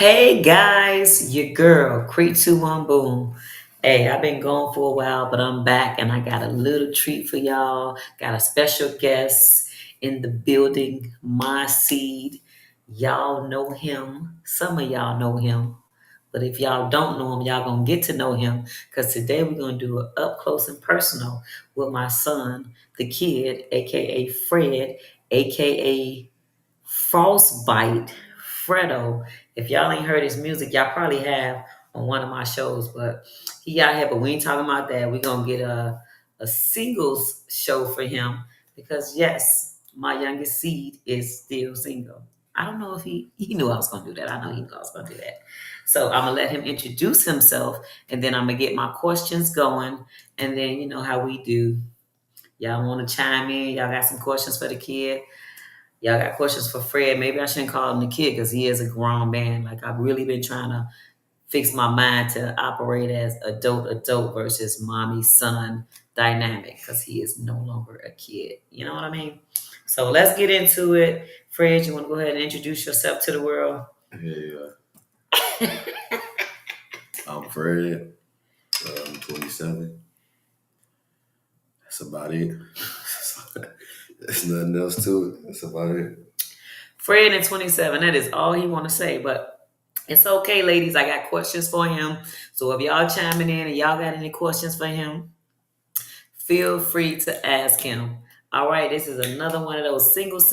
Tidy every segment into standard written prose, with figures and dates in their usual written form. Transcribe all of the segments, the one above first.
Hey guys, your girl, Cree 21 Boom. Hey, I've been gone for a while, but I'm back and I got a little treat for y'all. Got a special guest in the building, my seed. Y'all know him. Some of y'all know him. But if y'all don't know him, y'all gonna get to know him. Because today we're gonna do it up close and personal with my son, the kid, aka Fred, aka Frostbite, Fredo. If y'all ain't heard his music, y'all probably have on one of my shows, but he out here, but we ain't talking about that. We're gonna get a singles show for him because yes, my youngest seed is still single. I don't know if he knew I was gonna do that. I know he knew I was gonna do that. So I'm gonna let him introduce himself and then I'm gonna get my questions going. And then you know how we do. Y'all wanna chime in, y'all got some questions for the kid. Y'all got questions for Fred. Maybe I shouldn't call him the kid because he is a grown man. Like I've really been trying to fix my mind to operate as adult versus mommy son dynamic because he is no longer a kid. You know what I mean? So let's get into it. Fred, you want to go ahead and introduce yourself to the world? Yeah, I'm Fred. I'm 27. That's about it. There's nothing else to it. That's about it. Fred and 27. That is all he want to say, but it's okay, ladies. I got questions for him. So if y'all chiming in and y'all got any questions for him, feel free to ask him. All right, this is another one of those singles.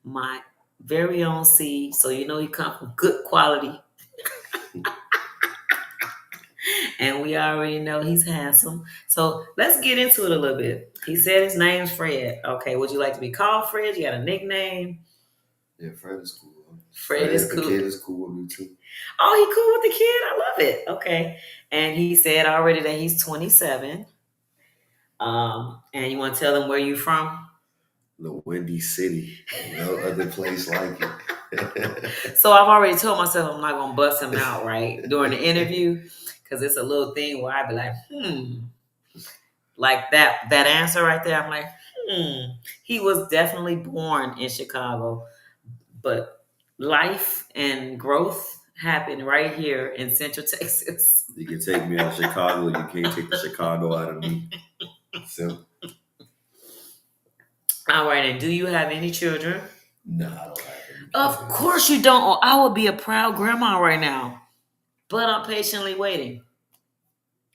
My very own seed. So you know he come from good quality. And we already know he's handsome. So let's get into it a little bit. He said his name's Fred. Okay, would you like to be called Fred? You got a nickname? Yeah, Fred is cool. Fred is the cool. kid is cool with me too. Oh, he cool with the kid? I love it. Okay. And he said already that he's 27. And you want to tell them where you from? The Windy City. No other place like it. So I've already told myself I'm not gonna bust him out right during the interview because it's a little thing where I be like, like that answer right there. I'm like, He was definitely born in Chicago, but life and growth happened right here in Central Texas. You can take me out of Chicago. You can't take the Chicago out of me. Simple. All right, and do you have any children? No, I don't have any. Of course you don't. Or I would be a proud grandma right now. But I'm patiently waiting.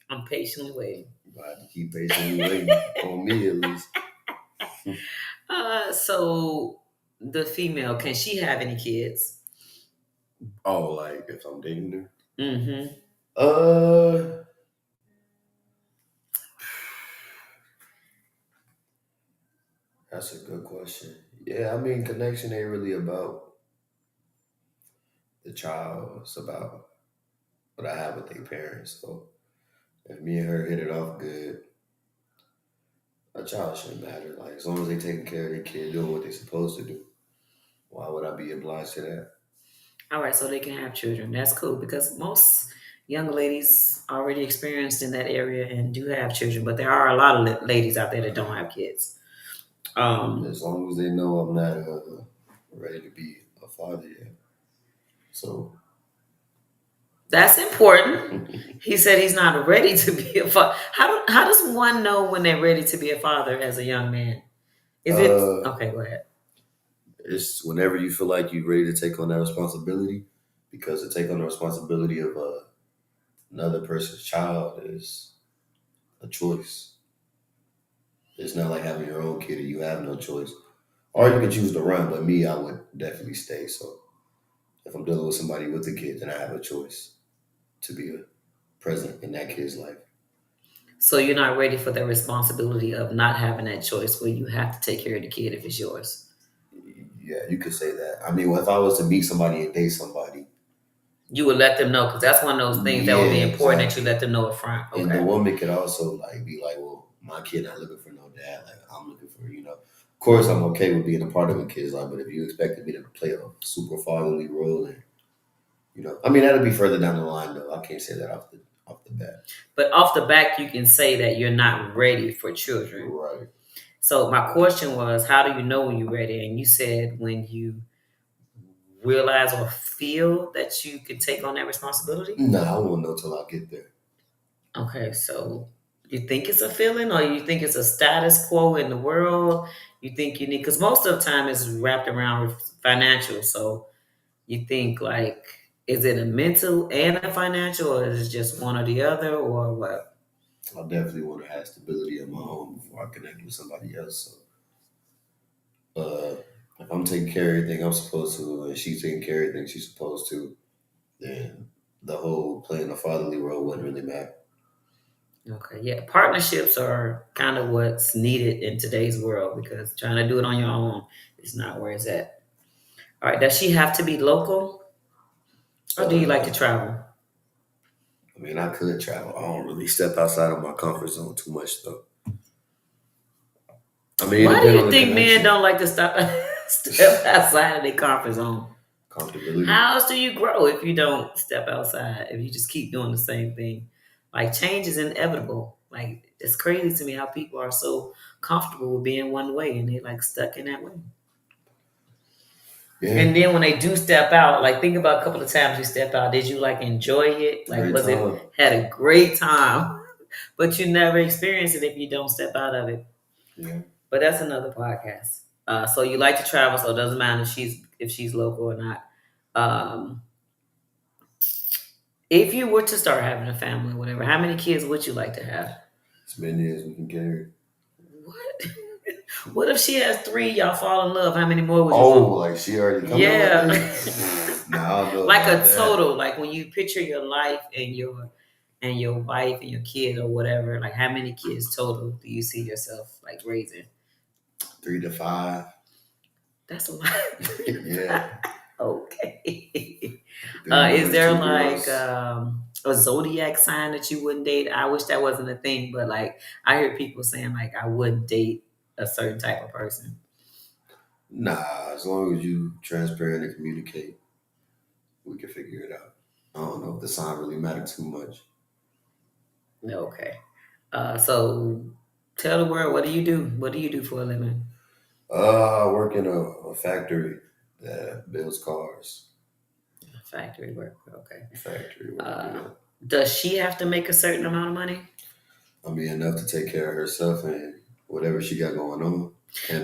I'm patiently waiting. I have to keep patiently waiting on me at least. So the female, can she have any kids? Oh, like if I'm dating her? Mm-hmm. That's a good question. Yeah, I mean, connection ain't really about the child. It's about what I have with their parents. So if me and her hit it off good, a child shouldn't matter. Like as long as they taking care of their kid, doing what they're supposed to do, why would I be obliged to that? All right, so they can have children. That's cool because most young ladies already experienced in that area and do have children, but there are a lot of ladies out there that don't have kids. As long as they know I'm not ready to be a father yet. So That's important. He said he's not ready to be a father. How does one know when they're ready to be a father as a young man? Is it okay? Go ahead. it's whenever you feel like you're ready to take on that responsibility, because to take on the responsibility of another person's child is a choice. It's not like having your own kid and you have no choice. Or you can choose to run, but me, I would definitely stay. So if I'm dealing with somebody with a kid, then I have a choice to be present in that kid's life. So you're not ready for the responsibility of not having that choice where you have to take care of the kid if it's yours. Yeah, you could say that. I mean, if I was to meet somebody and date somebody, You would let them know because that's one of those things that would be important that you let them know up front. And the woman could also like be like, well, my kid not looking for no dad. Like I'm looking for, Of course, I'm okay with being a part of a kid's life, but if you expected me to play a super fatherly role, and I mean, that'll be further down the line, though. I can't say that off the bat. But off the back, you can say that you're not ready for children. Right. So my question was, how do you know when you're ready? And you said when you realize or feel that you could take on that responsibility? Nah, I won't know till I get there. Okay, so you think it's a feeling or you think it's a status quo in the world? You think you need, because most of the time it's wrapped around with financial. So you think like, is it a mental and a financial, or is it just one or the other, or what? I definitely want to have stability in my home before I connect with somebody else. So, if I'm taking care of everything I'm supposed to, and she's taking care of everything she's supposed to, then the whole playing a fatherly role wouldn't really matter. Okay, yeah, partnerships are kind of what's needed in today's world because trying to do it on your own is not where it's at. All right, does she have to be local, or do you like to Uh, travel? I mean, I could travel. I don't really step outside of my comfort zone too much, though. I mean, it Why do depends on you the think men connection, don't like to stop step outside of their comfort zone? comfortability. How else do you grow if you don't step outside? If you just keep doing the same thing, like change is inevitable. Like it's crazy to me how people are so comfortable with being one way and they like stuck in that way. Yeah, And then when they do step out, like think about a couple of times you step out. Did you like enjoy it? Like great was it time. had a great time? But you never experience it if you don't step out of it. Yeah, But that's another podcast. So you like to travel, so it doesn't matter if she's local or not. Um, if you were to start having a family, or whatever, how many kids would you like to have? as many as we can carry. What? What if she has three? Y'all fall in love. How many more would you Oh, want? like she already coming like Yeah, this? Nah, I don't know like about a that. total. Like when you picture your life and your wife and your kid or whatever. Like how many kids total do you see yourself like raising? 3 to 5. That's a lot. Yeah, Okay. three Is boys, there two like girls. a zodiac sign that you wouldn't date? I wish that wasn't a thing, but like I hear people saying like I wouldn't date a certain type of person. Nah, as long as you transparent and communicate, we can figure it out. I don't know if the sign really matter too much. Okay. So tell the world, what do you do? What do you do for a living? I work in a factory that builds cars. Factory work. Okay. Factory work, Uh, yeah. does she have to make a certain amount of money? I mean, enough to take care of herself and whatever she got going on.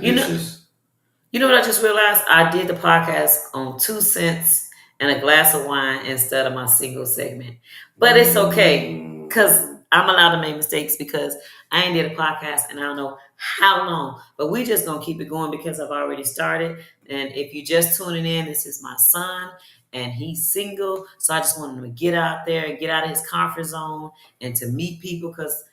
You know, Ambitious. You know what I just realized? I did the podcast on 2 cents and a glass of wine instead of my single segment. But it's okay because Mm, I'm allowed to make mistakes because I ain't did a podcast and I don't know how long. But we just gonna keep it going because I've already started. And if you just tuning in, this is my son and he's single. So I just want him to get out there and get out of his comfort zone and to meet people because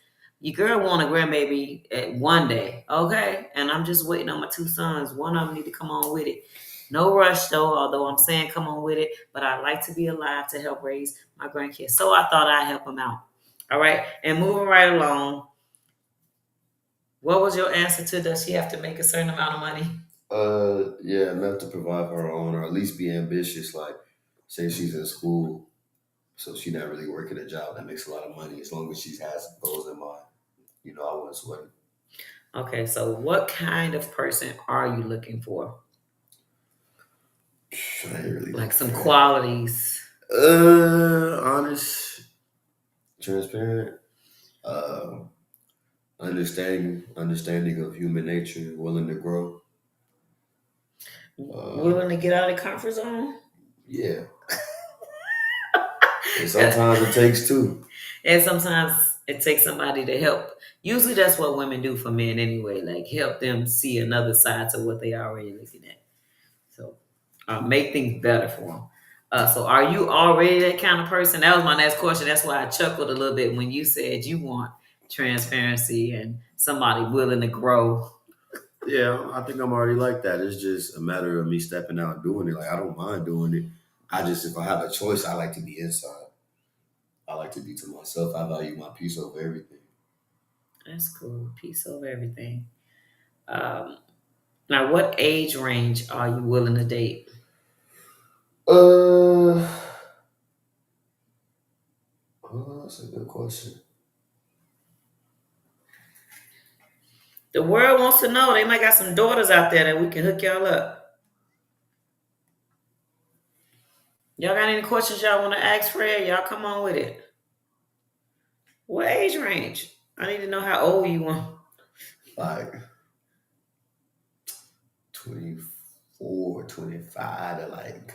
your girl want a grandbaby at one day, okay? And I'm just waiting on my two sons. One of them need to come on with it. No rush though, although I'm saying come on with it. But I like to be alive to help raise my grandkids. So I thought I'd help them out. All right. And moving right along, what was your answer to does she have to make a certain amount of money? yeah, enough to provide for her own, or at least be ambitious. Like, say she's in school, so she's not really working a job that makes a lot of money. As long as she has goals in mind, I wouldn't sweat it. Okay, so what kind of person are you looking for? I ain't really Like looking some for that. qualities. Honest, transparent, uh, understanding of human nature, willing to grow. Uh, Willing to get out of the comfort zone? yeah, and sometimes it takes two. And sometimes it takes somebody to help. Usually that's what women do for men anyway, like help them see another side to what they already looking at. So make things better for them. So are you already that kind of person? That was my next question. That's why I chuckled a little bit when you said you want transparency and somebody willing to grow. Yeah, I think I'm already like that. It's just a matter of me stepping out and doing it. Like I don't mind doing it. If I have a choice, I like to be inside. I like to be to myself. I value my peace over everything. That's cool. Peace over everything. Um, now, what age range are you willing to date? Uh, that's a good question. The world wants to know. They might got some daughters out there that we can hook y'all up. Y'all got any questions y'all want to ask Fred? Y'all come on with it. What age range? I need to know how old you want. Like 24, 25 to like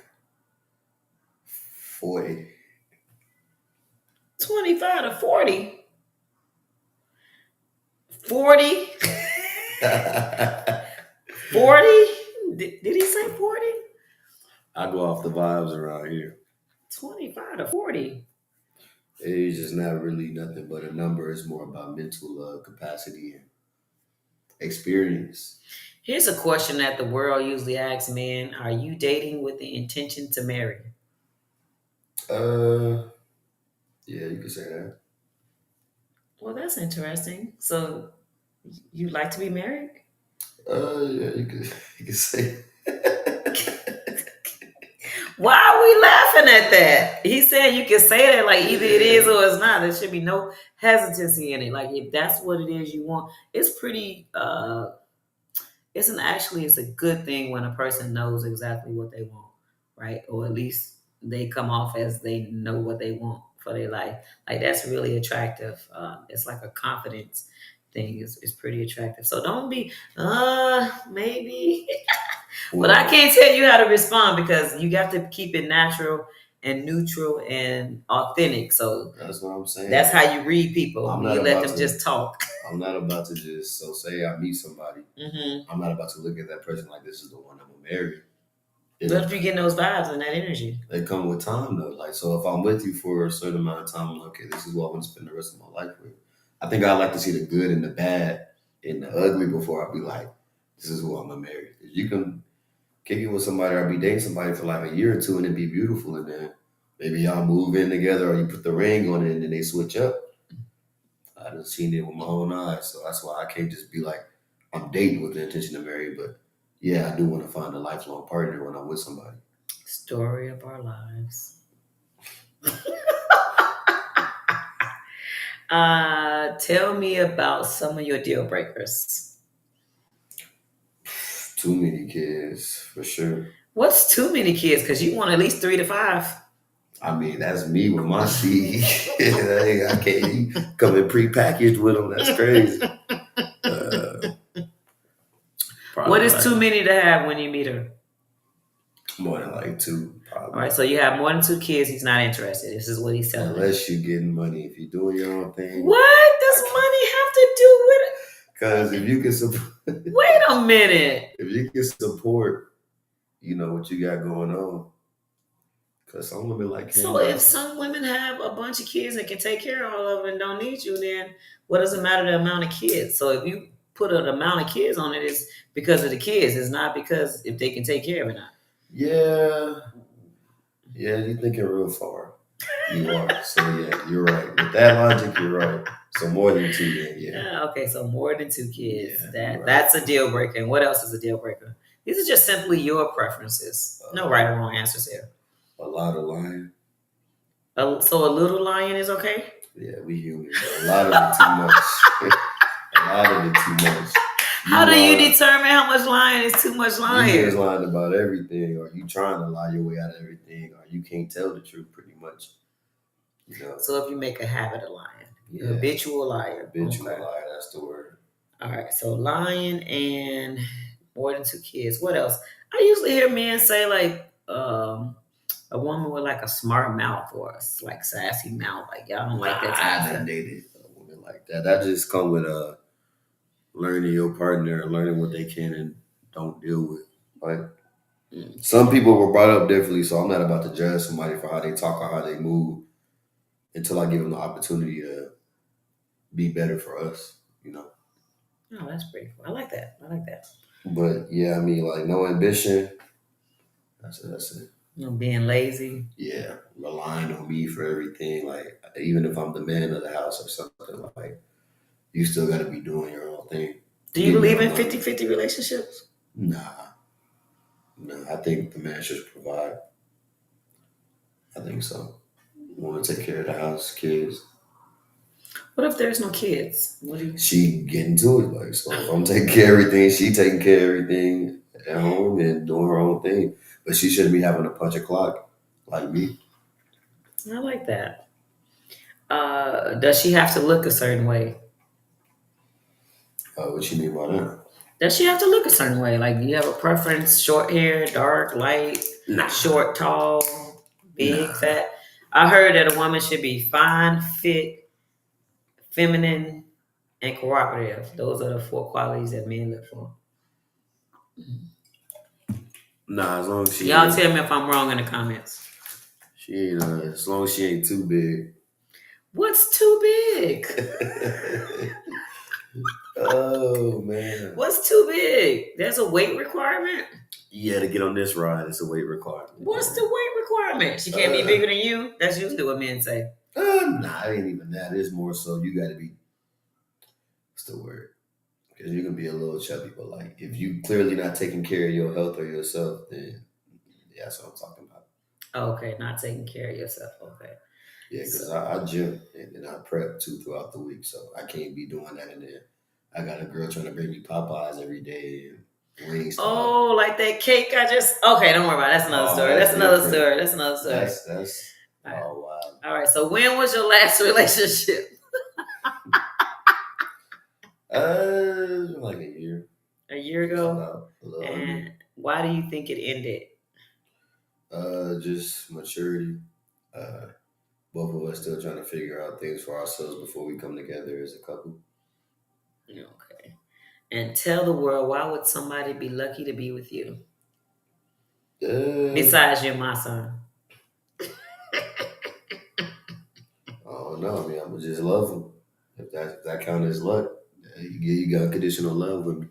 40. 25 to 40. 40? 40? Did he say 40? I go off the vibes around here. 25 to 40. Age is not really nothing but a number. It's more about mental capacity and experience. Here's a question that the world usually asks men. Are you dating with the intention to marry? Uh, yeah, you could say that. Well, that's interesting. So, you like to be married? Yeah, you could say. Why are we laughing at that? He said you can say that like either it is or it's not. There should be no hesitancy in it. Like if that's what it is you want, it's pretty it's a good thing when a person knows exactly what they want, right? Or at least they come off as they know what they want for their life. Like that's really attractive. It's like a confidence thing. It's pretty attractive. So don't be maybe. But I Well, can't tell you how to respond because you have to keep it natural and neutral and authentic. So that's what I'm saying. that's how you read people. I'm You not let about them to. just talk. I'm not about to just say I meet somebody. Mm-hmm. I'm not about to look at that person like this is the one I'm gonna marry. What if you're getting those vibes and that energy? They come with time though. Like so, if I'm with you for a certain amount of time, I'm like, okay, this is what I want to spend the rest of my life with. I think I like to see the good and the bad and the ugly before I be like, this is who I'm gonna marry. You can kick it with somebody or be dating somebody for like a year or two and it be beautiful, and then maybe y'all move in together or you put the ring on it and then they switch up. I done seen it with my own eyes, so that's why I can't just be like I'm dating with the intention to marry. But yeah, I do want to find a lifelong partner when I'm with somebody. Story of our lives. Tell me about some of your deal breakers. Too many kids, for sure. What's too many kids? Because you want at least 3 to 5. I mean, that's me with my seed. Hey, I can't you come in prepackaged with them. That's crazy. What Probably is too like many to have when you meet her? more than like two, All probably. right, so you have more than 2 kids. He's not interested. This is what he's telling me. Unless you're getting money. If you're doing your own thing. What does money have to do with it? Because if you can support, Wait a minute. if you can support, what you got going on. Because some women like So if handouts. some women have a bunch of kids and can take care of all of them and don't need you, then what does it matter the amount of kids? So if you put an amount of kids on it, it's because of the kids. It's not because if they can take care of it or not. Yeah, you're thinking real far. You are. So yeah, you're right. With that logic, you're right. So more than two, then yeah. Okay, so more than 2 kids. Yeah, right. That's a deal breaker. And what else is a deal breaker? These are just simply your preferences. No right or wrong answers here. A lot of lying. So a little lying is okay? Yeah, we human. A lot of it too much. A lot of it too much. How do you determine how much lying is too much lying? You just lying about everything, or you trying to lie your way out of everything, or you can't tell the truth pretty much. So if you make a habit of lying, you're a habitual liar. Habitual liar, that's the word. All right, so lying and more than 2 kids. What else? I usually hear men say like a woman with like a smart mouth or like sassy mouth. Like y'all don't like that type of I haven't dated a woman like that. That just come with learning your partner and learning what they can and don't deal with. Like some people were brought up differently, so I'm not about to judge somebody for how they talk or how they move until I give them the opportunity to be better for us. Oh, that's pretty cool. I like that. But yeah, I mean, like no ambition. That's it. Being lazy. Yeah, relying on me for everything. Like even if I'm the man of the house or something, like you still got to be doing your own thing. Do you believe in 50-50 relationships? Nah. No, I think the man should provide. I think so. Want to take care of the house, kids. What if there's no kids? She getting to it, like so. If I'm taking care of everything, she taking care of everything at home and doing her own thing. But she shouldn't be having to punch a clock like me. I like that. Does she have to look a certain way? What you mean by that? Does she have to look a certain way? Like, do you have a preference? Short hair, dark, light, Nah, short, tall, big, nah. fat? I heard that a woman should be fine, fit, feminine, and cooperative. Those are the four qualities that men look for. Nah, as long as Y'all tell me if I'm wrong in the comments. she ain't as long as she ain't too big. What's too big? Oh man. What's too big? There's a weight requirement. Yeah, to get on this ride, it's a weight requirement. What's the weight requirement? She can't be bigger than you. That's usually what men say. Nah, it ain't even that. It's more so you got to be. What's the word? Because you can be a little chubby, but like if you clearly not taking care of your health or yourself, then yeah, that's what I'm talking about. Okay, not taking care of yourself. Okay. Yeah, because I gym and then I prep too throughout the week, so I can't be doing that. And then I got a girl trying to bring me Popeyes every day and wings. Oh, like that cake I just. Okay, don't worry about it. That's another story. That's another story. That's another story. That's oh wow. All right. So when was your last relationship? Like a year. A year ago. About a little And under. why do you think it ended? Just maturity. Both of us still trying to figure out things for ourselves before we come together as a couple. Okay. And tell the world, why would somebody be lucky to be with you? Besides you're my son. I don't know. I mean, I'm gonna just love him. If that counts as luck, you got unconditional love with me.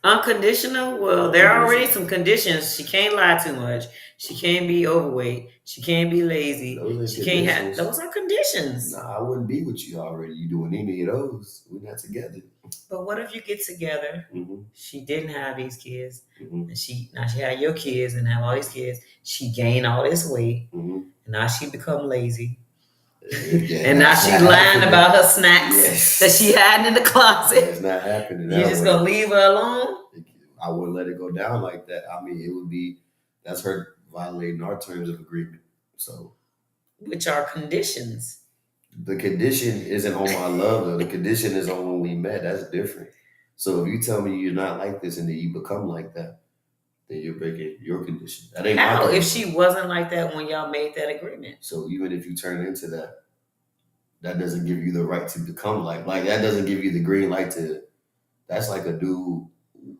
Unconditional? Well, there are already some conditions. She can't lie too much. She can't be overweight. She can't be lazy. She can't have. Those are conditions. Nah, I wouldn't be with you already. You doing any of those? We're not together. But what if you get together? Mm-hmm. She didn't have these kids, mm-hmm. and she had your kids and have all these kids. She gained all this weight, mm-hmm. and now she become lazy. Yeah, and now she lying about her snacks that she had in the closet. It's not happening. You just gonna leave her alone? I wouldn't let it go down like that. I mean, it would be that's her violating our terms of agreement. So, which are conditions. The condition isn't on my love though. The condition is on when we met. That's different. So if you tell me you're not like this and then you become like that, then you're breaking your condition. That ain't how my if she wasn't like that when y'all made that agreement. So even if you turn into that, that doesn't give you the right to become like that doesn't give you the green light to. That's like a dude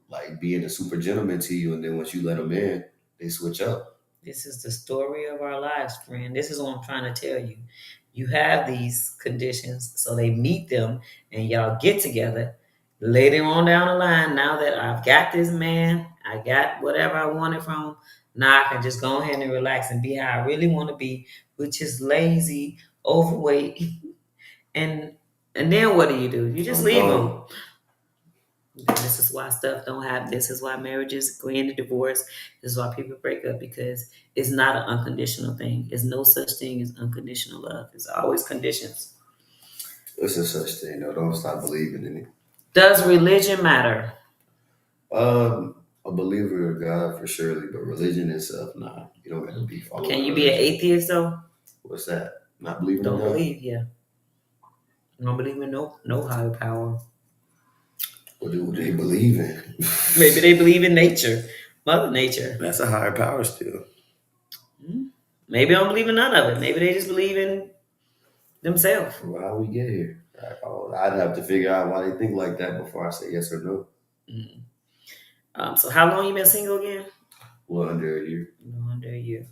like being a super gentleman to you, and then once you let them in, they switch up. This is the story of our lives, friend. This is what I'm trying to tell you. You have these conditions, so they meet them, and y'all get together. Later on down the line, now that I've got this man, I got whatever I wanted from him, now I can just go ahead and relax and be how I really want to be, which is lazy, overweight, and then what do? You just leave them. This is why stuff don't happen. This is why marriages go into divorce. This is why people break up, because it's not an unconditional thing. There's no such thing as unconditional love. It's always conditions. There's no such thing, though. Don't stop believing in it. Does religion matter? A believer of God for surely, but religion itself, nah. You don't got to be following. Can you be an atheist though? What's that? Not believing in God? Don't believe, yeah. Don't believe in no higher power. What do they believe in? Maybe they believe in nature, Mother Nature. That's a higher power still. Maybe I don't believe in none of it. Maybe they just believe in themselves. Well, how we get here? I'd have to figure out why they think like that before I say yes or no. So how long you been single again? Well, under a year. Under a year.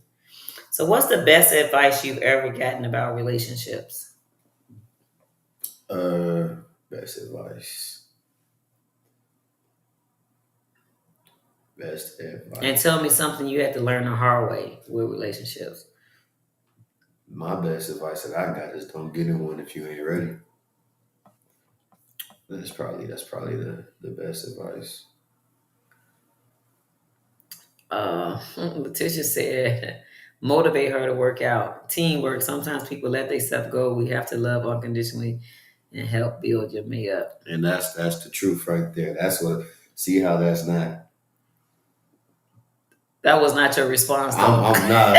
So what's the best advice you've ever gotten about relationships? Best advice. Best advice. And tell me something you had to learn the hard way with relationships. My best advice that I got is don't get in one if you ain't ready. That's probably the best advice. Letitia said, motivate her to work out. Teamwork. Sometimes people let themselves go. We have to love unconditionally and help build your mate up. And that's the truth right there. That's what. See how that's not. That was not your response, though. I'm not.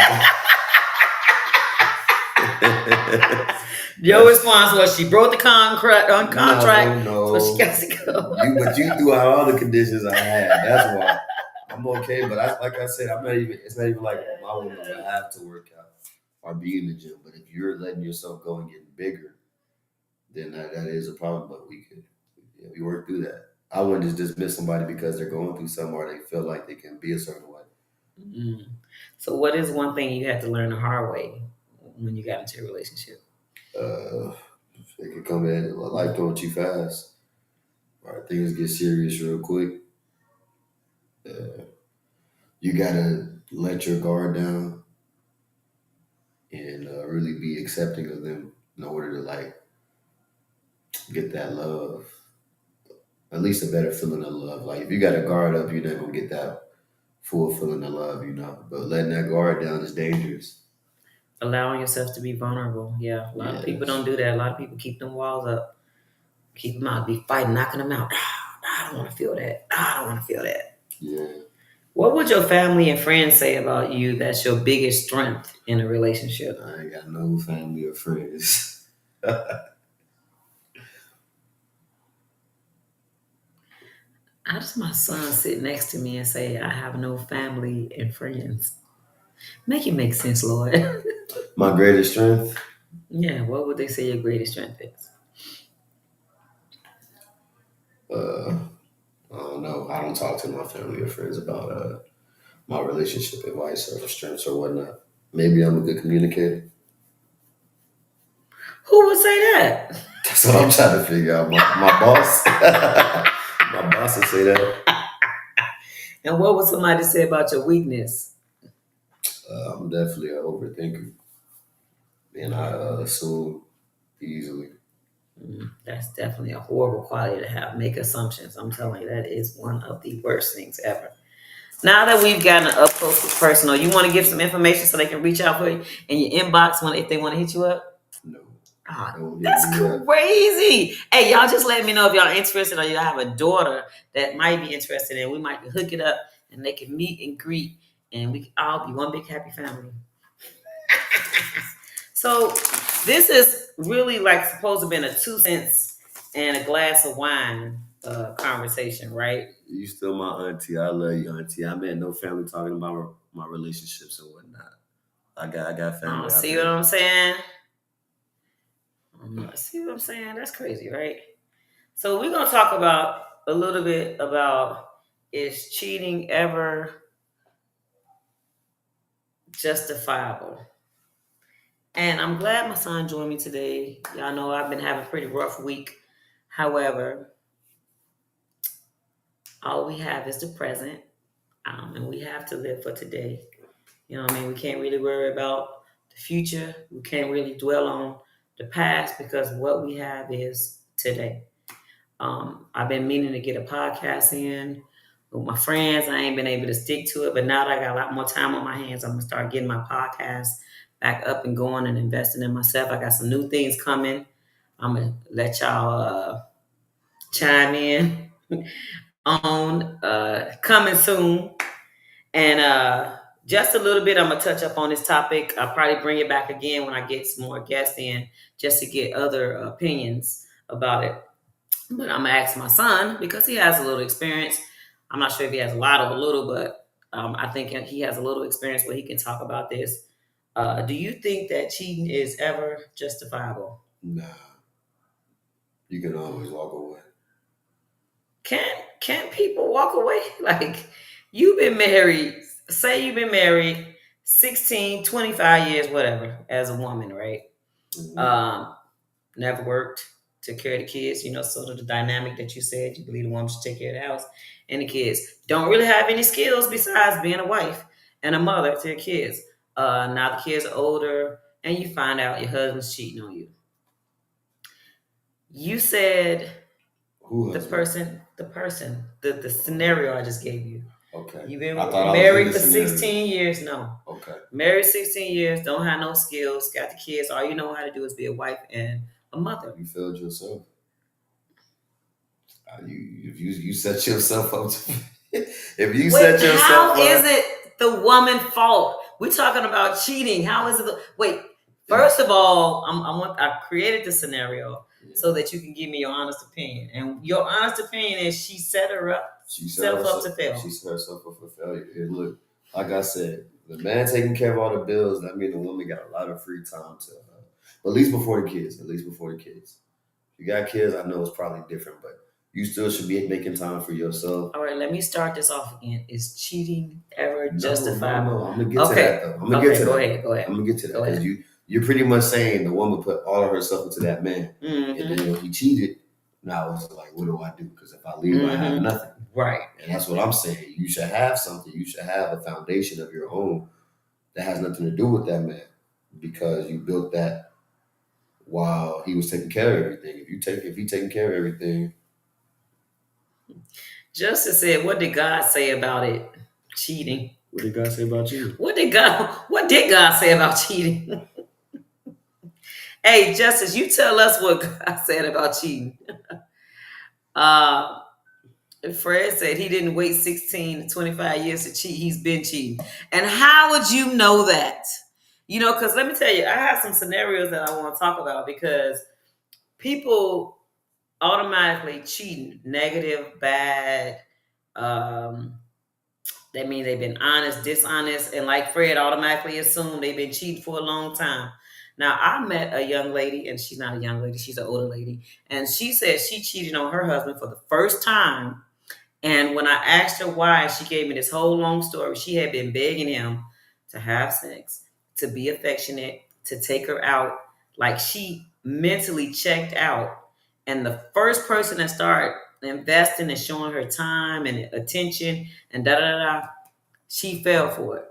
Your response was she broke the contract, so she no. got to go. But you threw out all the conditions I had. That's why I'm okay. But like I said, I'm not even. It's not even like my woman would have to work out or be in the gym. But if you're letting yourself go and getting bigger, then that is a problem. But we work through that. I wouldn't just dismiss somebody because they're going through something or they feel like they can be a certain way. Mm. So, what is one thing you had to learn the hard way when you got into a relationship? Uh, it could come in life going too fast. Or things get serious real quick. Uh, you gotta let your guard down and really be accepting of them in order to like get that love, at least a better feeling of love. Like if you got a guard up, you're not gonna get that full feeling of love, you know. But letting that guard down is dangerous. Allowing yourself to be vulnerable. Yeah, a lot of people don't Yes. do that. A lot of people keep them walls up, keep them out, be fighting, knocking them out. I don't want to feel that. I don't want to feel that. Yeah. What would your family and friends say about you that's your biggest strength in a relationship? I ain't got no family or friends. How does my son sit next to me and say, I have no family and friends? Make it make sense, Lord. My greatest strength, Yeah, what would they say your greatest strength is? uh, I don't know. I don't talk to my family or friends about my relationship advice or strengths or whatnot. Maybe I'm a good communicator. Who would say that? That's what I'm trying to figure out. My boss, my boss would say that. And what would somebody say about your weakness? I'm definitely an overthinker, and I assume easily. That's definitely a horrible quality to have. Make assumptions. I'm telling you, that is one of the worst things ever. Now that we've gotten up close and personal, you want to give some information so they can reach out for you in your inbox if they want to hit you up? No, Oh, don't hit that's me up. crazy. Hey, y'all just let me know if y'all interested or y'all have a daughter that might be interested in. We might hook it up and they can meet and greet and we can all be one big happy family. So this is really like supposed to have been a 2 cents and a glass of wine conversation, right? You still my auntie. I love you, auntie. I met no family talking about my relationships and whatnot. I got family out See what there. I'm saying? See what I'm saying? That's crazy, right? So we're gonna talk about a little bit about, is cheating ever justifiable? And I'm glad my son joined me today. Y'all know I've been having a pretty rough week. However, all we have is the present, and we have to live for today. You know what I mean? We can't really worry about the future. We can't really dwell on the past because what we have is today. I've been meaning to get a podcast in with my friends. I ain't been able to stick to it, but now that I got a lot more time on my hands, I'm gonna start getting my podcast back up and going and investing in myself. I got some new things coming. I'm gonna let y'all chime in on coming soon. And just a little bit, I'm gonna touch up on this topic. I'll probably bring it back again when I get some more guests in, just to get other opinions about it. But I'm gonna ask my son because he has a little experience. I'm not sure if he has a lot or a little, but I think he has a little experience where he can talk about this. Do you think that cheating is ever justifiable? Nah, you can always walk away. Can people walk away? Like, you've been married, say you've been married 16, 25 years, whatever, as a woman, right? Mm-hmm. Um, Never worked, took care of the kids, sort of the dynamic that you said. You believe the woman should take care of the house and the kids. Don't really have any skills besides being a wife and a mother to your kids. Now the kids are older and you find out your husband's cheating on you. You said Who the has person, the scenario I just gave you. Okay. You've been I thought I was in married the for scenario. 16 years. No. Okay. Married 16 years, don't have no skills, got the kids. All you know how to do is be a wife and a mother. You failed yourself. If you set yourself up to, if you set yourself how up, is it the woman's fault? We're talking about cheating. How is it? Wait, First of all, I created the scenario so that you can give me your honest opinion. And your honest opinion is she set herself up to fail. She set herself up for failure. And look, like I said, the man taking care of all the bills, that means the woman got a lot of free time to, at least before the kids. At least before the kids. If you got kids, I know it's probably different, but you still should be making time for yourself. All right, let me start this off again. Is cheating ever justifiable? No, I'm gonna get to that though. I'm gonna get to go that. Ahead, go ahead. I'm gonna get to that because you're pretty much saying the woman put all of herself into that man, and then when he cheated, now it's like, what do I do? Because if I leave, I have nothing. Right. And that's what I'm saying. You should have something. You should have a foundation of your own that has nothing to do with that man, because you built that while he was taking care of everything. If he taking care of everything. Justice said, what did God say about it? Cheating. What did God say about cheating? What did God say about cheating? Hey, Justice, you tell us what God said about cheating. Fred said he didn't wait 16 to 25 years to cheat. He's been cheating. And how would you know that? Because let me tell you, I have some scenarios that I want to talk about, because people automatically cheating, negative, bad. That means they've been honest, dishonest, and like Fred automatically assumed they've been cheating for a long time. Now, I met a young lady, and she's not a young lady, she's an older lady, and she said she cheated on her husband for the first time. And when I asked her why, she gave me this whole long story. She had been begging him to have sex, to be affectionate, to take her out. Like, she mentally checked out. And the first person that started investing and showing her time and attention and she fell for it.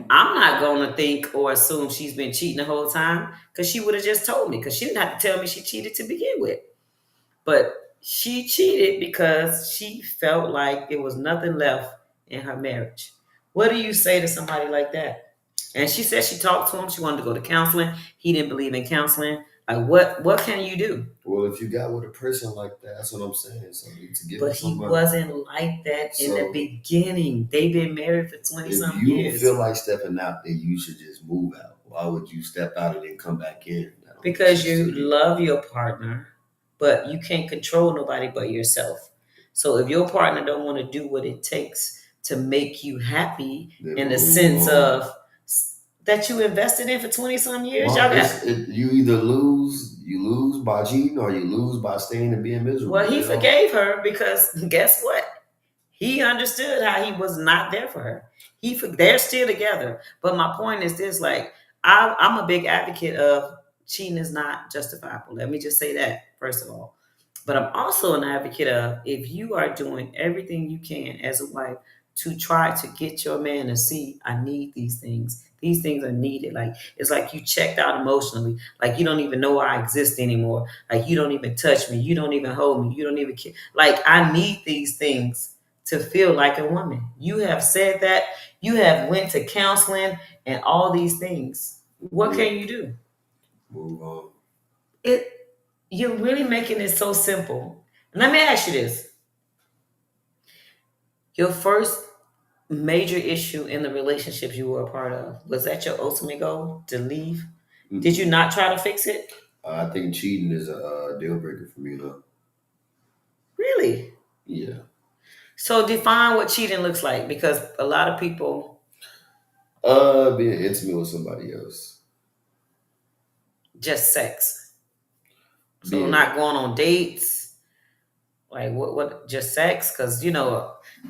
I'm not going to think or assume she's been cheating the whole time, because she would have just told me, because she didn't have to tell me she cheated to begin with. But she cheated because she felt like there was nothing left in her marriage. What do you say to somebody like that? And she said she talked to him. She wanted to go to counseling. He didn't believe in counseling. Like, what can you do? Well, if you got with a person like that, that's what I'm saying. So you to get but he wasn't like that in the beginning. They've been married for 20-some years. If you feel like stepping out, then you should just move out. Why would you step out and then come back in? Because you love your partner, but you can't control nobody but yourself. So if your partner don't want to do what it takes to make you happy, then in the sense of that you invested in for 20-some years, you either lose by cheating, or you lose by staying and being miserable. Well, he forgave her, because guess what? He understood how he was not there for her. They're still together. But my point is this: like, I'm a big advocate of cheating is not justifiable. Let me just say that first of all. But I'm also an advocate of, if you are doing everything you can as a wife to try to get your man to see, I need these things. These things are needed. Like, it's like you checked out emotionally. Like, you don't even know I exist anymore. Like, you don't even touch me. You don't even hold me. You don't even care. Like, I need these things to feel like a woman. You have said that. You have went to counseling and all these things. What can you do? Move on. You're really making it so simple. And let me ask you this. Your first major issue in the relationship you were a part of, was that your ultimate goal, to leave? Mm-hmm. Did you not try to fix it? I think cheating is a deal breaker for me, though. Really? Yeah. So define what cheating looks like, because a lot of people... being intimate with somebody else. Just sex? So not going on dates? Like, what just sex? Because,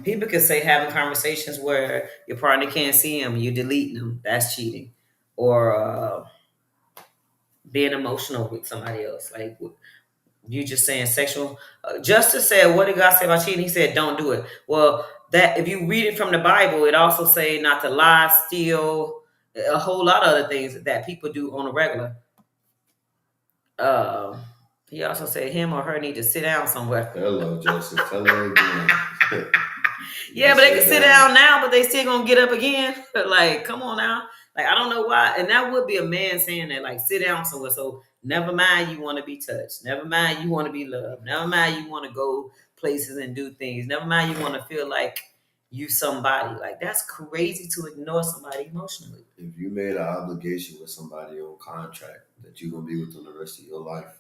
people can say having conversations where your partner can't see them, you deleting them, that's cheating. Or being emotional with somebody else. Like, you just saying sexual. Justice said, what did God say about cheating? He said, don't do it. Well, that if you read it from the Bible, it also say not to lie, steal, a whole lot of other things that people do on a regular. He also said him or her need to sit down somewhere. Hello, Joseph. Tell her again. Yeah, but they can sit down now, but they still gonna get up again. Like, come on now. Like, I don't know why. And that would be a man saying that, like, sit down somewhere. So never mind you want to be touched. Never mind you want to be loved. Never mind you want to go places and do things. Never mind you want to feel like you somebody. Like that's crazy to ignore somebody emotionally. If you made an obligation with somebody on contract that you're gonna be with them the rest of your life,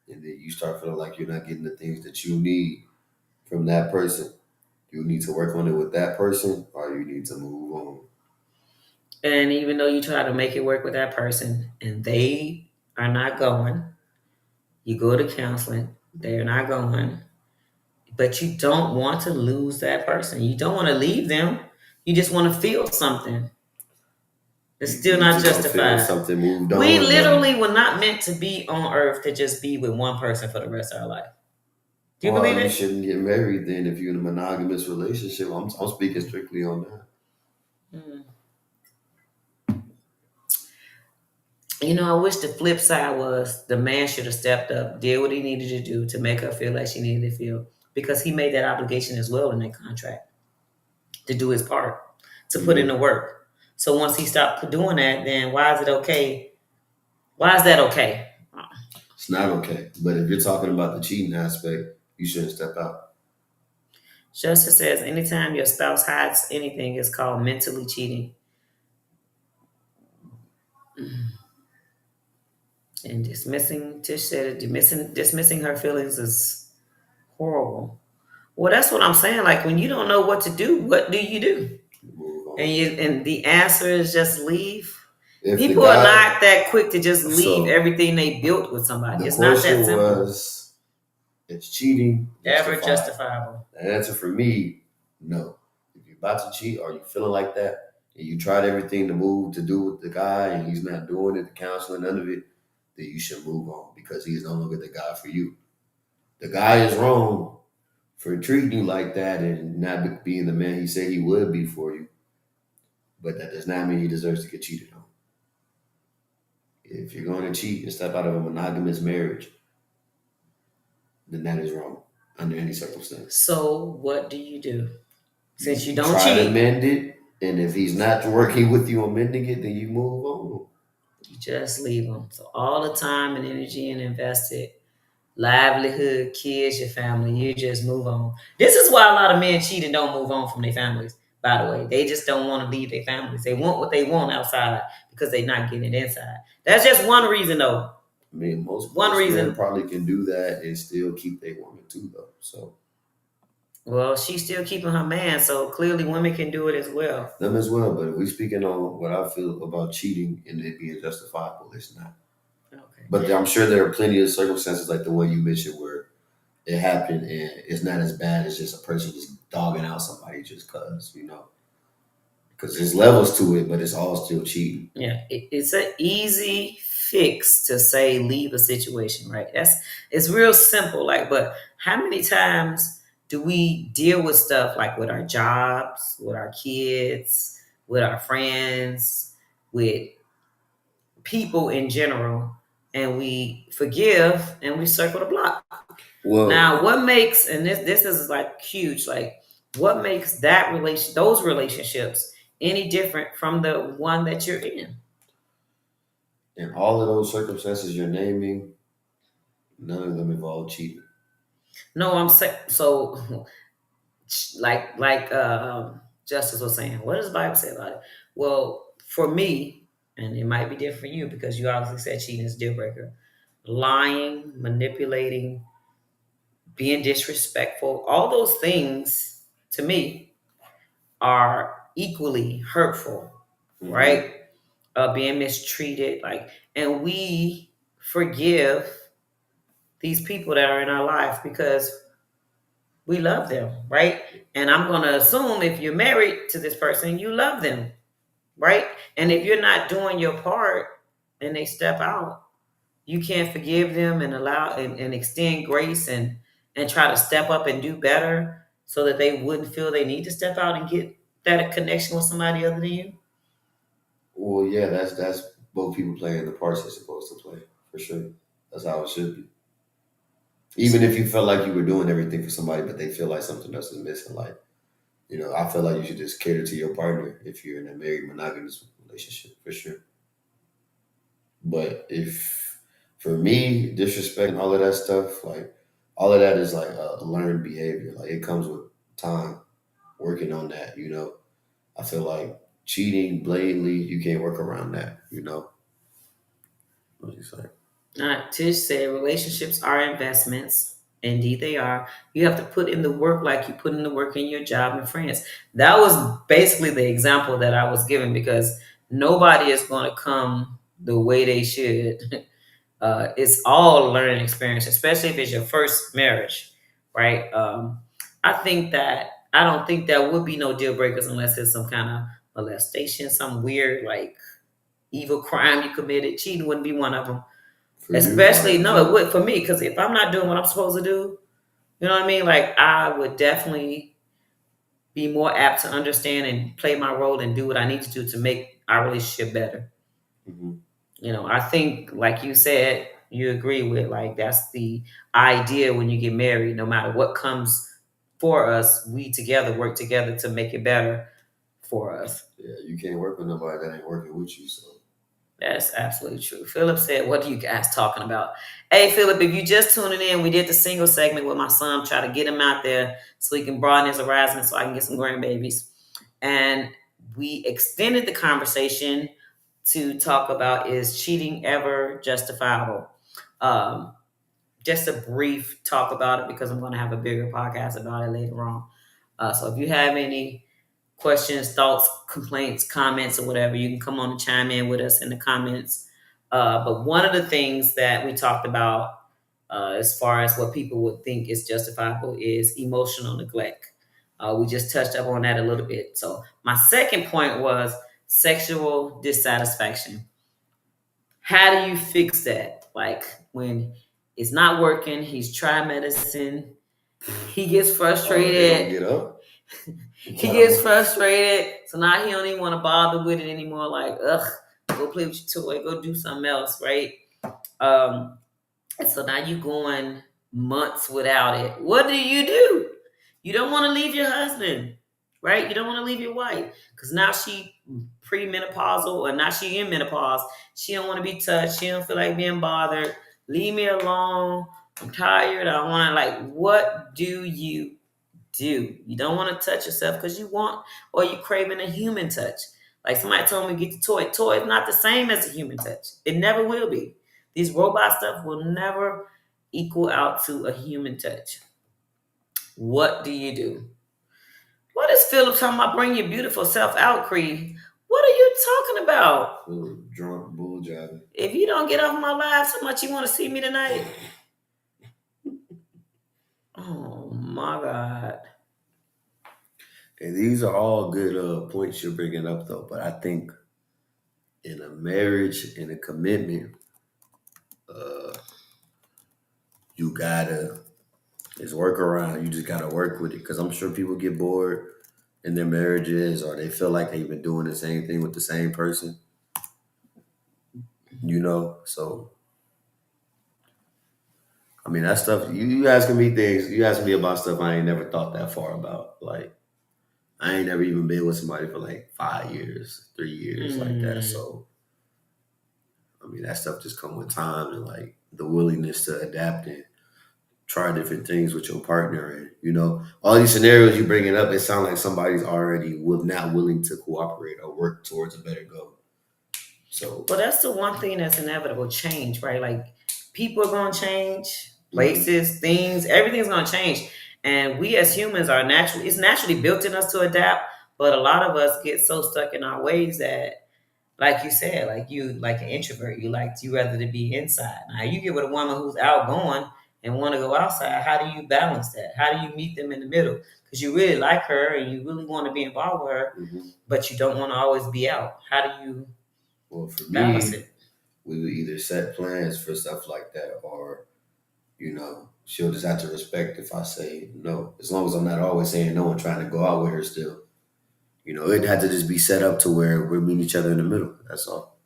and then you start feeling like you're not getting the things that you need from that person, you need to work on it with that person, or you need to move on. And even though you try to make it work with that person and they are not going, you go to counseling, they're not going, but you don't want to lose that person. You don't want to leave them. You just want to feel something. It's still You not just don't feel justified. something moved We on. literally were not meant to be on earth to just be with one person for the rest of our life. Do you believe Well, you it? shouldn't get married then if you're in a monogamous relationship. I'm speaking strictly on that. Mm. You know, I wish the flip side was the man should have stepped up, did what he needed to do to make her feel like she needed to feel, because he made that obligation as well in that contract to do his part, to put in Yeah, the work. So once he stopped doing that, then why is it okay? Why is that okay? it's not okay. But if you're talking about the cheating aspect, you shouldn't step out. Justice says anytime your spouse hides anything is called mentally cheating. And dismissing, Tish said, dismissing her feelings is horrible. Well, that's what I'm saying. Like when you don't know what to do, what do you do? Move And on. the answer is just leave. If the People are guy, not that quick to just leave so everything they built with somebody. the It's not that question simple. was, is cheating Ever justified? justifiable. The answer for me, no. If you're about to cheat or you feeling like that, and you tried everything to move to do with the guy and he's not doing it, the counseling, none of it, then you should move on because he's no longer the guy for you. The guy is wrong for treating you like that and not being the man he said he would be for you. But that does not mean he deserves to get cheated on. If you're going to cheat and step out of a monogamous marriage, then that is wrong under any circumstance. So what do you do? Since you You don't try to cheat, mend it, and if he's not working with you on mending it, then you move on. you just leave them. So all the time and energy and invested livelihood, kids, your family, you just move on. This is why a lot of men cheat and don't move on from their families. By the way, they just don't want to leave their families. They want what they want outside because they're not getting it inside. That's just one reason, though. I mean, most One most men reason. probably can do that and still keep their woman too, though. So Well, she's still keeping her man, so clearly women can do it as well. them as well. But if we speaking on what I feel about cheating and it being justifiable, it's not. Okay. But I'm sure there are plenty of circumstances like the one you mentioned where it happened and it's not as bad as just a person just dogging out somebody just cause, because there's levels to it, but it's all still cheating. Yeah, it's an easy fix to say leave a situation, right? It's real simple. Like, but how many times do we deal with stuff like with our jobs, with our kids, with our friends, with people in general, and we forgive and we circle the block? Well, Now, what makes, and this is like huge, like what makes those relationships any different from the one that you're in? in all of those circumstances you're naming, none of them involve cheating. No, I'm saying so. Like Justice was saying, what does the Bible say about it? Well, for me, and it might be different for you because you obviously said cheating is a deal breaker. Lying, manipulating, being disrespectful, all those things to me are equally hurtful, Mm-hmm. right? Being mistreated, like, and we forgive these people that are in our life because we love them, right? And I'm going to assume if you're married to this person, you love them, right? And if you're not doing your part and they step out, you can't forgive them and allow and extend grace and try to step up and do better so that they wouldn't feel they need to step out and get that connection with somebody other than you. Well, yeah, that's both people playing the parts they're supposed to play for sure. That's how it should be. Even if you felt like you were doing everything for somebody, but they feel like something else is missing, like I feel like you should just cater to your partner if you're in a married monogamous relationship for sure. But if for me, disrespect and all of that stuff, like all of that is like a learned behavior. Like it comes with time. working on that. I feel like cheating blatantly, you can't work around that. What do you say? Tish said relationships are investments. Indeed, they are. You have to put in the work like you put in the work in your job and friends. That was basically the example that I was given because nobody is going to come the way they should. It's all a learning experience, especially if it's your first marriage, right? I don't think there would be no deal breakers unless it's some kind of molestation, some weird like evil crime you committed. Cheating wouldn't be one of them. For you, Especially, no, it would for me, because if I'm not doing what I'm supposed to do, you know what I mean? Like, I would definitely be more apt to understand and play my role and do what I need to do to make our relationship better. Mhm. I think, like you said, you agree with, like, that's the idea when you get married. No matter what comes for us, we together work together to make it better for us. Yeah, you can't work with nobody that ain't working with you. So That's absolutely true. Philip said, "What are you guys talking about?" Hey, Philip, if you just tuning in, we did the single segment with my son, try to get him out there so he can broaden his horizon so I can get some grandbabies. And we extended the conversation to talk about, is cheating ever justifiable? Um, just a brief talk about it because I'm going to have a bigger podcast about it later on. So if you have any questions, thoughts, complaints, comments, or whatever, you can come on and chime in with us in the comments. But one of the things that we talked about, as far as what people would think is justifiable, is emotional neglect. We just touched up on that a little bit. So my second point was sexual dissatisfaction. How do you fix that? Like when it's not working, he's tried medicine, he gets they don't frustrated. get up. He gets frustrated, so now he don't even want to bother with it anymore. Like, ugh, go play with your toy, go do something else, right? Um, and so now you going months without it. What do? You don't want to leave your husband, right? You don't want to leave your wife because now she premenopausal or now she in menopause. She don't want to be touched. She don't feel like being bothered. Leave me alone. I'm tired. I want to like. What do? You don't want to touch yourself because you want or you craving a human touch. Like somebody told me, get the toy. Toy is not the same as a human touch. It never will be. These robot stuff will never equal out to a human touch. What do you do? What is Philip talking about? Bring your beautiful self out, Creed. What are you talking about? Drunk bull jiving. If you don't get off my live so much you want to see me tonight. Oh my God. And these are all good points you're bringing up, though. But I think in a marriage, in a commitment, uh, you gotta it's work around. You just gotta work with it because I'm sure people get bored in their marriages or they feel like they've been doing the same thing with the same person. So I mean that stuff. You asking me things. You asking me about stuff I ain't never thought that far about. Like I ain't never even been with somebody for like 5 years, 3 years like that. So I mean that stuff just come with time and like the willingness to adapt and try different things with your partner. And all these scenarios you bringing up, it sounds like somebody's already not willing to cooperate or work towards a better goal. So Well, that's the one thing that's inevitable, change, right? Like people are gonna change, mhm. places, things, everything's gonna change. And we as humans are naturally it's naturally built in us to adapt, but a lot of us get so stuck in our ways that like you said, like you like an introvert, you rather to be inside. Now you get with a woman who's outgoing and want to go outside. How do you balance that? How do you meet them in the middle? Because you really like her and you really want to be involved with her, Mhm. but you don't want to always be out. How do you Well, for balance me, it? we would either set plans for stuff like that, or she'll just have to respect if I say no. As long as I'm not always saying no and trying to go out with her still. It had to just be set up to where we're meeting each other in the middle. That's all.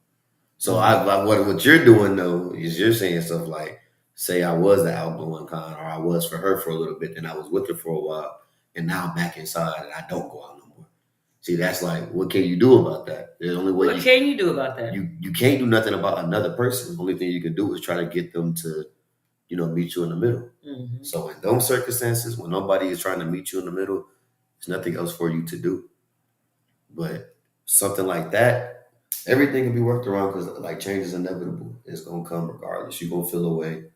So what you're doing though is you're saying stuff like, say I was the outgoing kind, or I was for her for a little bit, then I was with her for a while, and now I'm back inside and I don't go out no more. See, that's like, what can you do about that? The only way What can you do about that? you can't do nothing about another person. The only thing you can do is try to get them to, meet you in the middle. Mm-hmm. So in those circumstances, when nobody is trying to meet you in the middle, There's nothing else for you to do. But something like that, everything can be worked around because like change is inevitable. It's gonna come regardless. You're gonna feel away All right.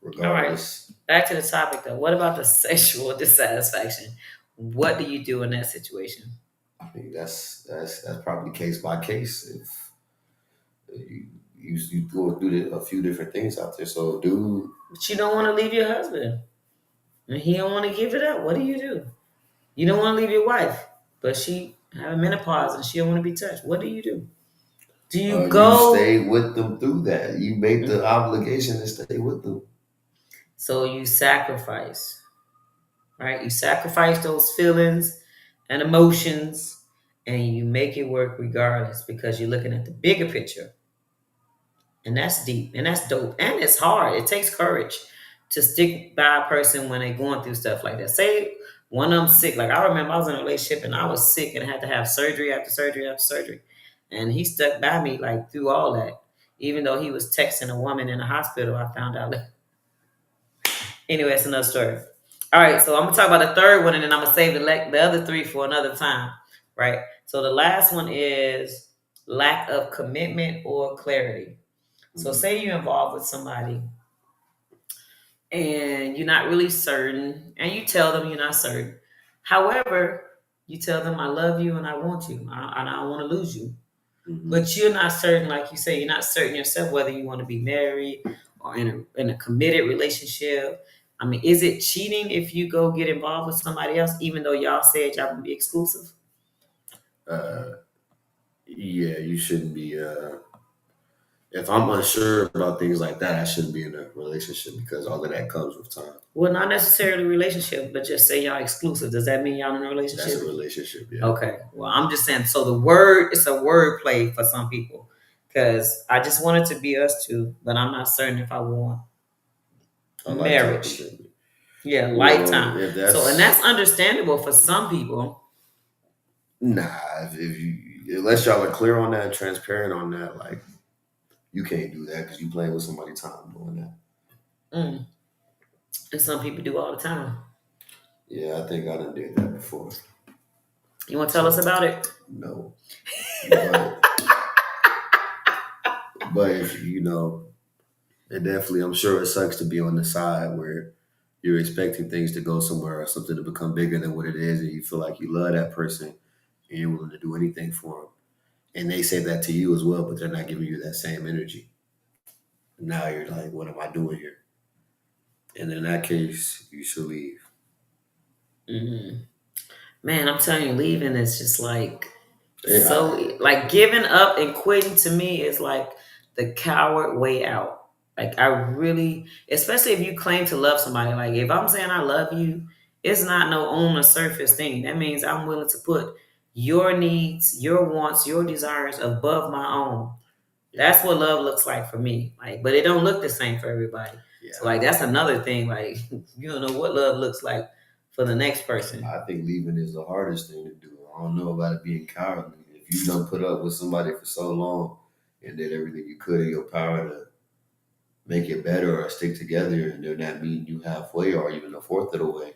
regardless. Back to the topic though. What about the sexual dissatisfaction? What do you do in that situation? I mean, that's probably case by case. If you go through a few different things out there, so dude, But you don't want to leave your husband, and he don't want to give it up. What do? You don't want to leave your wife, but she having menopause and she don't want to be touched. What do you do? Do you you go? stay with them through that. You make the obligation to stay with them. So you sacrifice, right? You sacrifice those feelings and emotions, and you make it work regardless because you're looking at the bigger picture. And that's deep and that's dope. And it's hard. It takes courage to stick by a person when they're going through stuff like that. Say one of them sick. Like I remember I was in a relationship and I was sick and had to have surgery after surgery after surgery. And he stuck by me like through all that. Even though he was texting a woman in the hospital, I found out. Anyway, it's another story. All right, so I'm gonna talk about the third one and then I'm gonna save the other three for another time. Right. So the last one is lack of commitment or clarity. So Mhm. say you're involved with somebody and you're not really certain, and you tell them you're not certain. However, you tell them I love you and I want you, and I don't want to lose you. Mhm. But you're not certain, like you say, you're not certain yourself whether you want to be married or in a committed relationship. I mean, is it cheating if you go get involved with somebody else, even though y'all said y'all would be exclusive? Uh, yeah, you shouldn't be. If I'm unsure about things like that, I shouldn't be in a relationship because all of that comes with time. Well, not necessarily a relationship, but just say y'all exclusive. Does that mean y'all in a That's relationship? a relationship, yeah. Okay. Well, I'm just saying. So the word, it's a word play for some people, because I just want it to be us two, but I'm not certain if I want A lifetime marriage. commitment. Yeah, Well, lifetime. if So, and that's that's understandable for some people. nah, if you unless y'all are clear on that, transparent on that, like you can't do that because you playing with somebody's time doing that. Mm. And some people do all the time. Yeah, I think I done did that before. You want to tell us So about it? no, but if it definitely, I'm sure it sucks to be on the side where you're expecting things to go somewhere or something to become bigger than what it is, and you feel like you love that person and you're willing to do anything for them. And they say that to you as well, but they're not giving you that same energy. Now you're like, what am I doing here? And in that case, you should leave. Hmm. Man, I'm telling you, leaving is just like Eh, so. I, Like giving up and quitting to me is like the coward way out. Like I really, especially if you claim to love somebody. Like if I'm saying I love you, it's not no on the surface thing. That means I'm willing to put your needs, your wants, your desires above my own. yeah, That's what love looks like for me. Like, but it don't look the same for everybody. So like yeah. that's another thing. Like you don't know what love looks like for the next person. I think leaving is the hardest thing to do. I don't know about it being cowardly. If you don't put up with somebody for so long and did everything you could in your power to make it better or stick together, and they're not meeting you halfway or even a fourth of the way,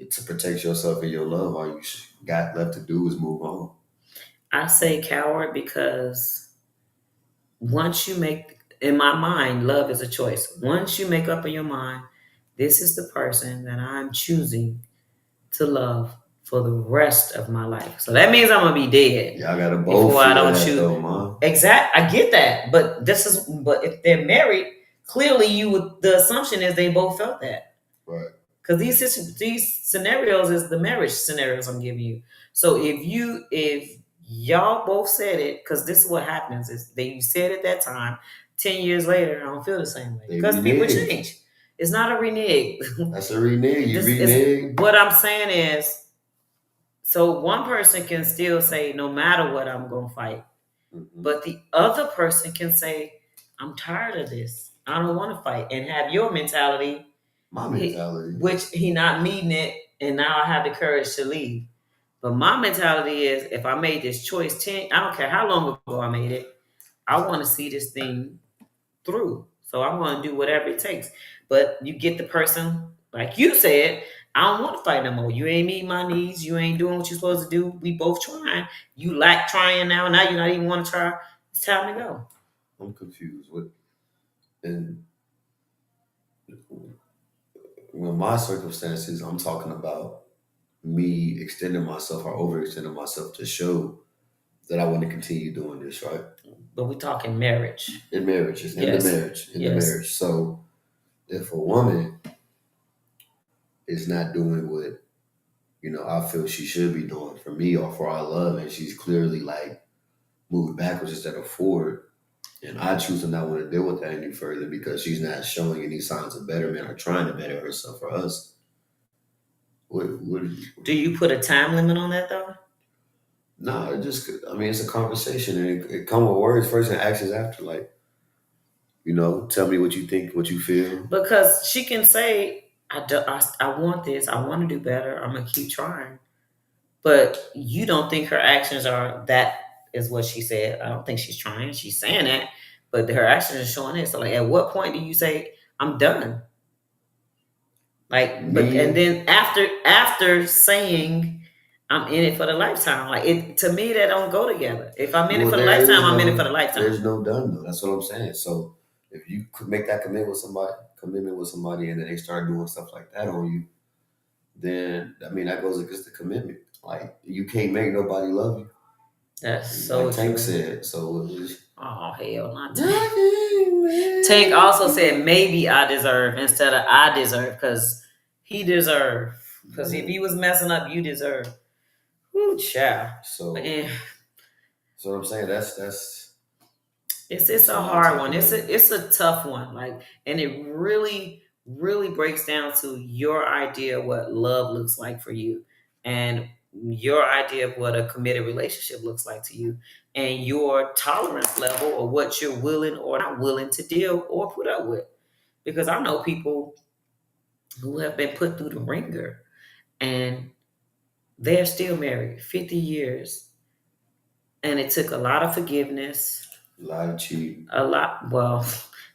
to protect yourself and your love, all you got left to do is move on. I say coward because once you make, in my mind, love is a choice. Once you make up in your mind, this is the person that I'm choosing to love for the rest of my life. So that means I'm gonna be dead Y'all gotta both before I feel don't that choose. though, man. Exact. I get that, but but if they're married, clearly you would. The assumption is they both felt that. Right. Because these scenarios is the marriage scenarios I'm giving you. So if y'all both said it, because this is what happens is that you said it that time. 10 years later, I don't feel the same way They because people renege. change. It's not a renege. That's a renege. You This is renege. what I'm saying is. So one person can still say, no matter what, I'm gonna fight, Hmm. but the other person can say, I'm tired of this. I don't want to fight, and have your mentality My he, mentality. which he not meeting it, and now I have the courage to leave. But my mentality is, if I made this choice I don't care how long ago I made it, I want to see this thing through. So I'm going to do whatever it takes. But you get the person, like you said, I don't want to fight no more. You ain't meeting my needs. You ain't doing what you're supposed to do. We both trying. You like trying now. Now you not even want to try. It's time to go. I'm confused. What and when my circumstances, I'm talking about me extending myself or overextending myself to show that I want to continue doing this, right? But we talking marriage. In marriage, it's in the Yes. marriage, in the Yes. marriage. So if a woman is not doing what I feel she should be doing for me or for our love, and she's clearly like moving backwards instead of forward, and I choose to not want to deal with that any further because she's not showing any signs of betterment or trying to better herself for us. What Do you put a time limit on that though? No, it's a conversation, and it come with words first and actions after. Like, tell me what you think, what you feel. Because she can say, I want this. I want to do better. I'm gonna keep trying. But you don't think her actions are that is what she said. I don't think she's trying. She's saying that, but her actions are showing it. So like, at what point do you say I'm done? Like, but and Me, then after saying I'm in it for the lifetime, like it to me that don't go together. If I'm in it well, for the there lifetime, is I'm in it for no, the lifetime. there's no done though. That's what I'm saying. So if you could make that commitment with somebody, and then they start doing stuff like that on you, then that goes against the commitment. Like you can't make nobody love you. That's so Like Tank true. said. So it was, Oh hell, not Tank. Tank also said maybe I deserve instead of I deserve because he deserved. Because if he was messing up, you deserve. Whoo, child. So, Eh, so what I'm saying that's it's a a lot hard to one. put in. It's a tough one. Like, and it really breaks down to your idea of what love looks like for you, and your idea of what a committed relationship looks like to you, and your tolerance level or what you're willing or not willing to deal or put up with. Because I know people who have been put through the ringer and they're still married 50 years, and it took a lot of forgiveness. A lot of cheating. A lot. Well,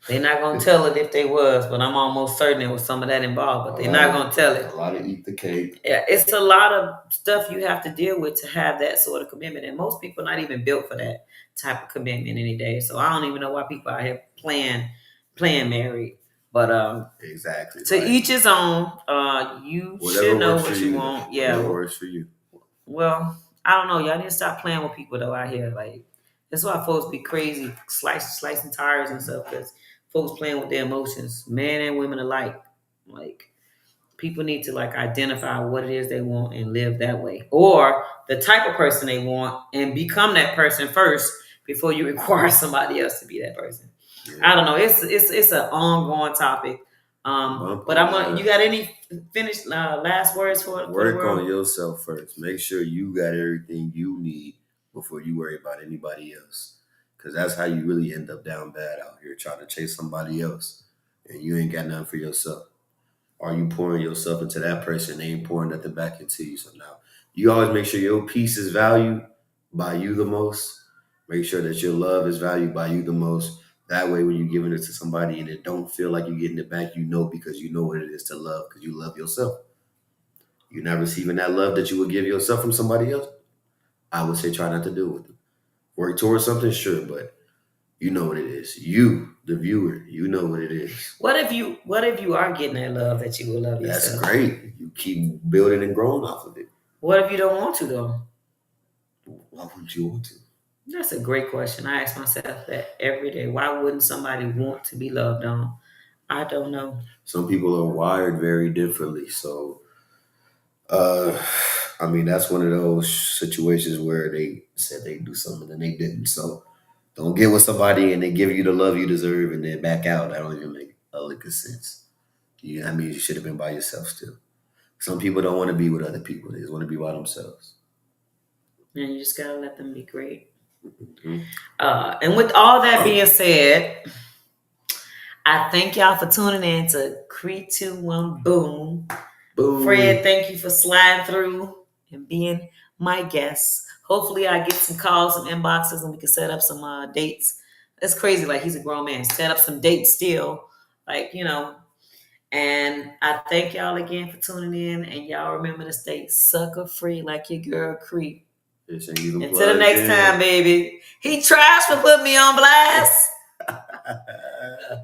they're not gonna tell it if they was, but I'm almost certain there was some of that involved. But they're not gonna tell it. A lot of eat the cake. Yeah, it's a lot of stuff you have to deal with to have that sort of commitment, and most people are not even built for that type of commitment any day. So I don't even know why people out here playing married. But Exactly. to each his own. You should know what you want. Yeah. Whatever works for you. Well, I don't know. Y'all need to stop playing with people though out here. Like that's why folks be crazy, slicing tires and stuff. Because folks playing with their emotions, men and women alike. Like people need to like identify what it is they want and live that way, or the type of person they want and become that person first before you require somebody else to be that person. I don't know. It's an ongoing topic. But I'm gonna. You got any finished last words for the Work world? on yourself first. Make sure you got everything you need before you worry about anybody else. Because that's how you really end up down bad out here trying to chase somebody else, and you ain't got nothing for yourself. Are you pouring yourself into that person? They ain't pouring nothing back into you. So now you always make sure your peace is valued by you the most. Make sure that your love is valued by you the most. That way, when you're giving it to somebody and it don't feel like you're getting it back, because you know what it is to love because you love yourself. You're not receiving that love that you would give yourself from somebody else. I would say try not to do it with them. Work towards something, sure, but you know what it is. You, the viewer, you know what it is. What if you are getting that love that you will love That's yourself? great. You keep building and growing off of it. What if you don't want to though? Why wouldn't you want to? That's a great question. I ask myself that every day. Why wouldn't somebody want to be loved on? I don't know. Some people are wired very differently. So, uh, that's one of those situations where they said they do something and they didn't. So, don't get with somebody and they give you the love you deserve and then back out. That don't even make a lick of sense. That means you should have been by yourself still. Some people don't want to be with other people. They just want to be by themselves. And you just gotta let them be great. Mm-hmm. And with all that being said, I thank y'all for tuning in to Cree 2-1 Boom. Boom. Fred, thank you for sliding through and being my guest. Hopefully, I get some calls, some inboxes, and we can set up some dates. That's crazy. Like he's a grown man. Set up some dates still. Like And I thank y'all again for tuning in. And y'all remember to stay sucker free like your girl Cree. This ain't even Until the plugged next time, baby. He tries to put me on blast. in.